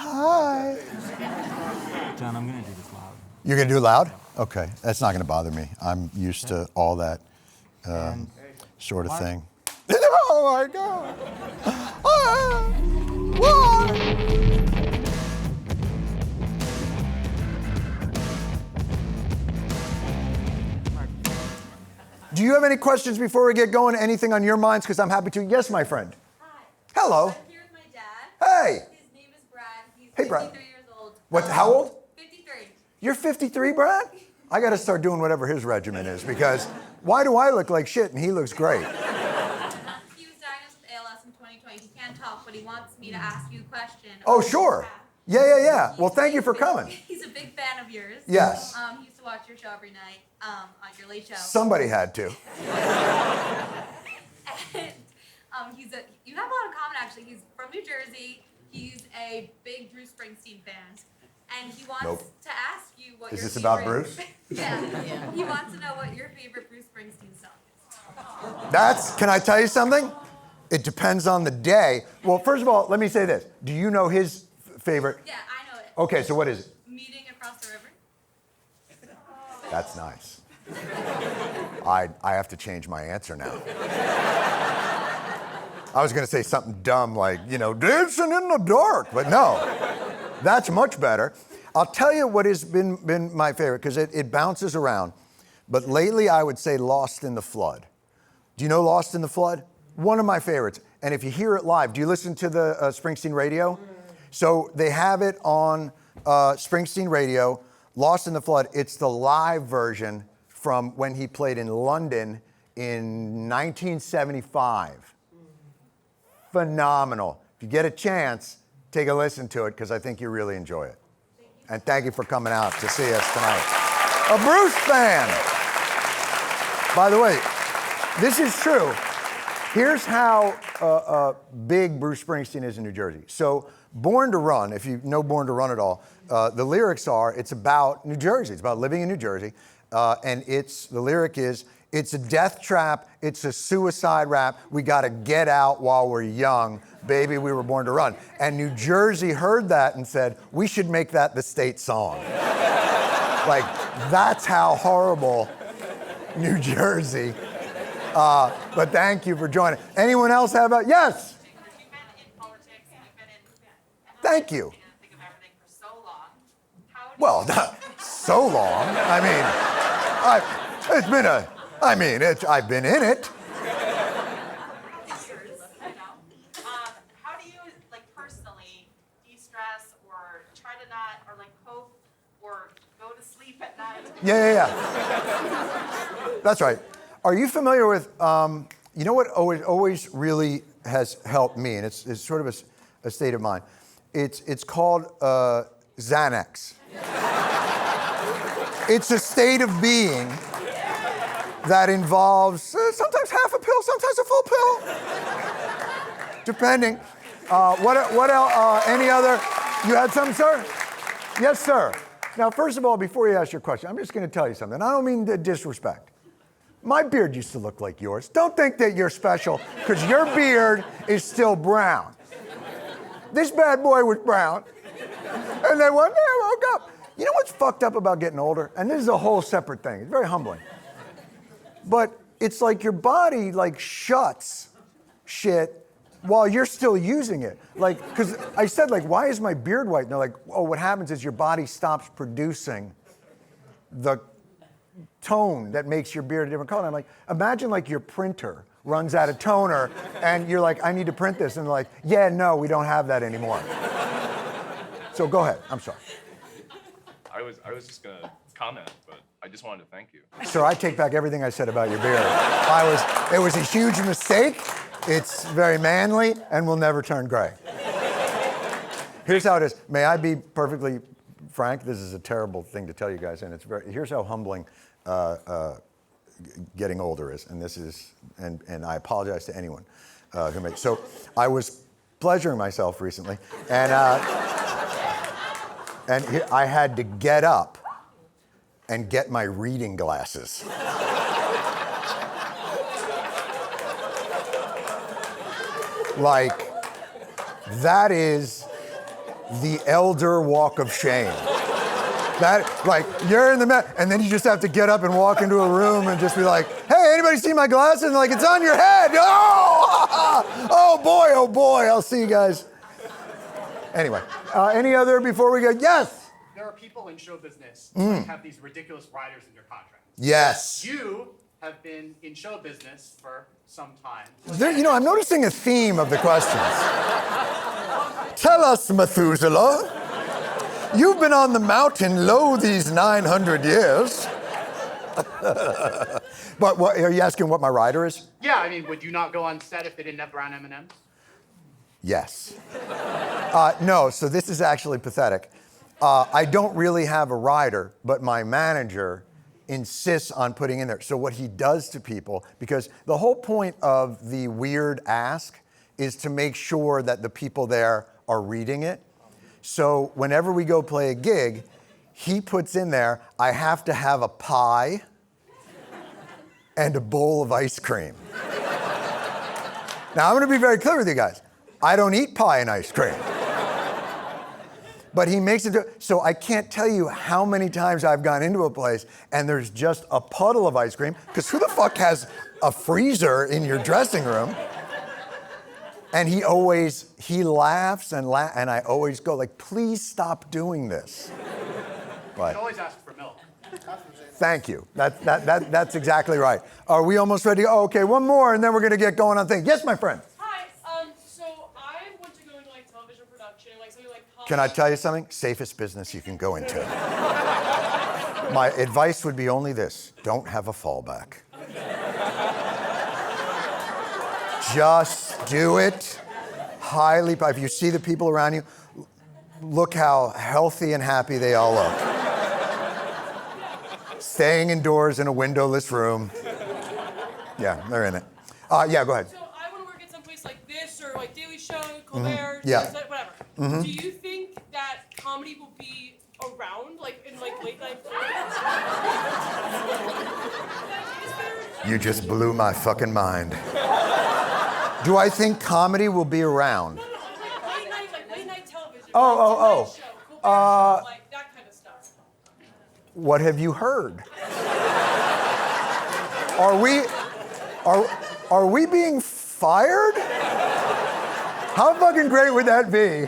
Hi. John, I'm going to do this loud. You're going to do it loud? Okay. That's not going to bother me. I'm used to all that sort of thing. Oh, my God. Why? Do you have any questions before we get going? Anything on your minds? Because I'm happy to. Yes, my friend. Hi. Hello. I'm here with my dad. Hey. His name is Brad. He's Hey, Brad. 53 years old. What? How old? 53. You're 53, Brad? I got to start doing whatever his regimen is, because why do I look like shit and he looks great? He was diagnosed with ALS in 2020. He can't talk, but he wants me to ask you a question. Oh, sure. Yeah. Well, thank you for coming. He's a big fan of yours. Yes. He used to watch your show every night on your late show. Somebody had to. And you have a lot in common, actually. He's from New Jersey. He's a big Bruce Springsteen fan. And he wants to ask you what Is your this about favorite... Bruce? Yeah. He wants to know what your favorite Bruce Springsteen song is. Can I tell you something? It depends on the day. Well, first of all, let me say this. Do you know his favorite? Yeah, I know it. Okay, so what is it? Meeting Across the River. That's nice. I have to change my answer now. I was going to say something dumb like, dancing in the dark, but no. That's much better. I'll tell you what has been my favorite, because it bounces around. But lately, I would say Lost in the Flood. Do you know Lost in the Flood? One of my favorites. And if you hear it live, do you listen to the Springsteen radio? So they have it on Springsteen radio, Lost in the Flood. It's the live version from when he played in London in 1975. Phenomenal. If you get a chance, take a listen to it, because I think you really enjoy it. And thank you for coming out to see us tonight. A Bruce fan. By the way, this is true. Here's how big Bruce Springsteen is in New Jersey. So Born to Run, if you know Born to Run at all, the lyrics are, it's about New Jersey. It's about living in New Jersey. And the lyric is, it's a death trap, it's a suicide rap, we gotta get out while we're young, baby, we were born to run. And New Jersey heard that and said, we should make that the state song. Like, that's how horrible New Jersey. But thank you for joining. Anyone else have a, yes? You've been in politics, and you've been in Thank you. the thick of everything for so long. How do Well, so long. I mean, I've been in it. How do you, personally de-stress or try to not, or cope or go to sleep at night? Yeah. That's right. Are you familiar with, you know what always really has helped me, and it's sort of a state of mind. It's called Xanax. It's a state of being that involves sometimes half a pill, sometimes a full pill, depending. What else? Any other? You had something, sir? Yes, sir. Now, first of all, before you ask your question, I'm just going to tell you something. I don't mean to disrespect. My beard used to look like yours. Don't think that you're special, because your beard is still brown. This bad boy was brown. And then one day I woke up. You know what's fucked up about getting older? And this is a whole separate thing. It's very humbling. But it's like your body shuts shit while you're still using it. Because I said, why is my beard white? And they're like, oh, what happens is your body stops producing the tone that makes your beard a different color. I'm like, imagine your printer runs out of toner and you're like, I need to print this. And they're like, yeah, no, we don't have that anymore. So go ahead, I'm sorry. I was just gonna comment, but I just wanted to thank you. Sir, I take back everything I said about your beard. It was a huge mistake. It's very manly and will never turn gray. Here's how it is. May I be perfectly frank? This is a terrible thing to tell you guys, and here's how humbling getting older is. And this is, and I apologize to anyone who made. So I was pleasuring myself recently, and I had to get up and get my reading glasses. the elder walk of shame. That, like, you're in the and then you just have to get up and walk into a room and just be like, hey, anybody see my glasses? And like, it's on your head. Oh boy, I'll see you guys. Anyway, any other before we go? Yes? There are people in show business who have these ridiculous riders in their contracts. Yes. You have been in show business for some time. There, I'm noticing a theme of the questions. Tell us, Methuselah. You've been on the mountain low these 900 years. But what, are you asking what my rider is? Yeah, I mean, would you not go on set if they didn't have brown M&Ms? Yes. No, so this is actually pathetic. I don't really have a rider, but my manager insists on putting in there. So what he does to people, because the whole point of the weird ask is to make sure that the people there are reading it. So whenever we go play a gig, he puts in there, I have to have a pie and a bowl of ice cream. Now, I'm going to be very clear with you guys. I don't eat pie and ice cream. But he makes it, so I can't tell you how many times I've gone into a place and there's just a puddle of ice cream, because who the fuck has a freezer in your dressing room? And he laughs and I always go like, please stop doing this. You can always ask for milk. Thank you. That's exactly right. Are we almost ready? Oh, okay, one more and then we're gonna get going on things. Yes, my friend. Hi, so I want to go into like television production, like something like Can I tell you something? Safest business you can go into. My advice would be only this: don't have a fallback. Just do it. Highly, if you see the people around you, look how healthy and happy they all look. Staying indoors in a windowless room. Yeah, they're in it. Yeah, go ahead. So I want to work at some place like this, or like Daily Show, Colbert, Yeah. whatever. Do you think that comedy will be around, like in like late night? You just blew my fucking mind. Do I think comedy will be around? No, like late night television. Oh. Tonight Show, Colbert Show, like that kind of stuff. What have you heard? Are we being fired? How fucking great would that be?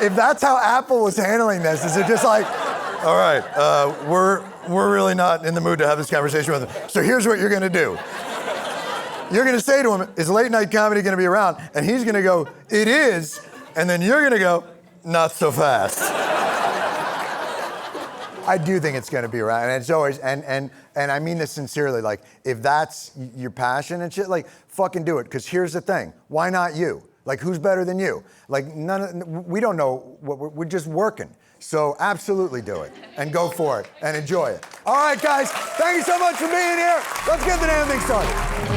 If that's how Apple was handling this, is it just like, all right, we're really not in the mood to have this conversation with him. So here's what you're gonna do. You're gonna say to him, is late night comedy gonna be around? And he's gonna go, it is. And then you're gonna go, not so fast. I do think it's gonna be around. And it's always, and I mean this sincerely, like, if that's your passion and shit, like, fucking do it. Because here's the thing, why not you? Like, who's better than you? Like, we don't know, we're just working. So absolutely do it, and go for it, and enjoy it. All right, guys, thank you so much for being here. Let's get the damn thing started.